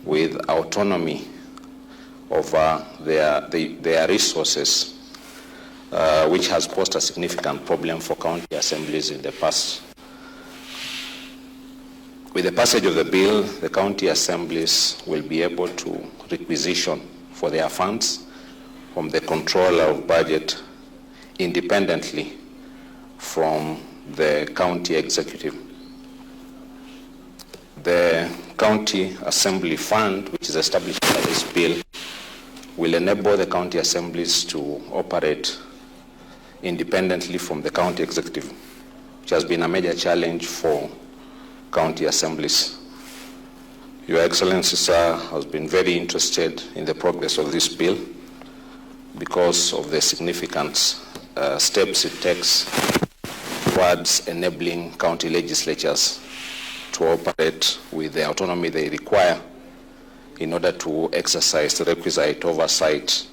with autonomy over their resources, which has posed a significant problem for county assemblies in the past. With the passage of the bill, the county assemblies will be able to requisition for their funds from the controller of budget independently from the county executive. The County Assembly Fund, which is established by this bill, will enable the county assemblies to operate independently from the county executive, which has been a major challenge for county assemblies. Your Excellency, sir, has been very interested in the progress of this bill because of the significant steps it takes towards enabling county legislatures to operate with the autonomy they require in order to exercise the requisite oversight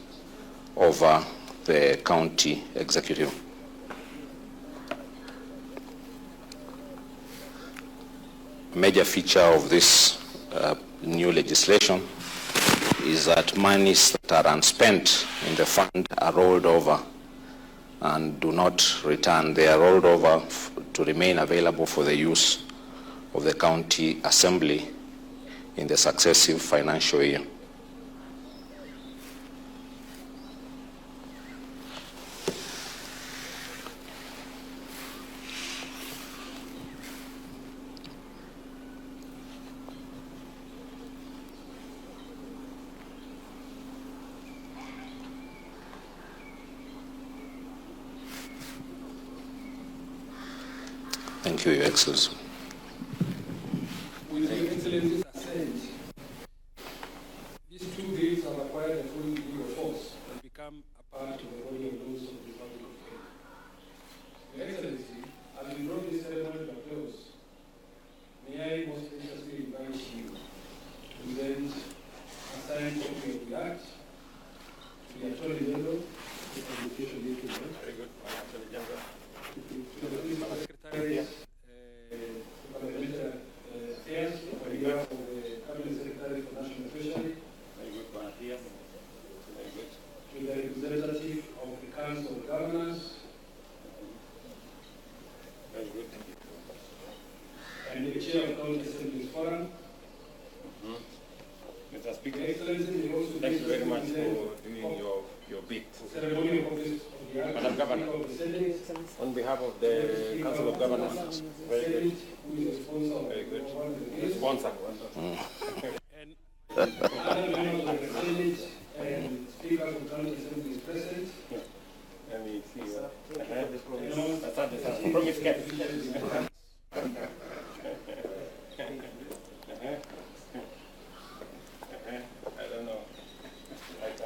over the county executive. A major feature of this new legislation is that monies that are unspent in the fund are rolled over and do not return. They are rolled over to remain available for the use of the county assembly in the successive financial year. Thank you, Your Excellency. With Your Excellency's assent, these two bills have acquired a full legal force and become a part of the body of laws of the Republic of Kenya. Your Excellency, as we draw this ceremony to a close, may I most graciously invite you to then assign copy of the act to the Attorney General, the Communication Director, very good, Attorney General, to the Principal Secretary, Parliamentary Affairs, on behalf of the Cabinet Secretary for National Treasury, very good, very good, to the representative of the Council of Governors, very good, thank you, and the Chair of County Assemblies Forum. Mr. Speaker, Excellency, thank you very much for doing your bit. Ceremonial office of the Madam Governor, on behalf of the Council of Governors, very good. Who is the sponsor? Very good. Sponsor. And other members of the Senate and Speaker of the County Assembly is present. Let me see. Promise kept. I don't know.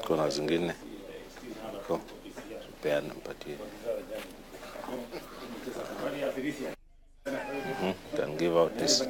Kuna zingine peana mpatie. Can give out this.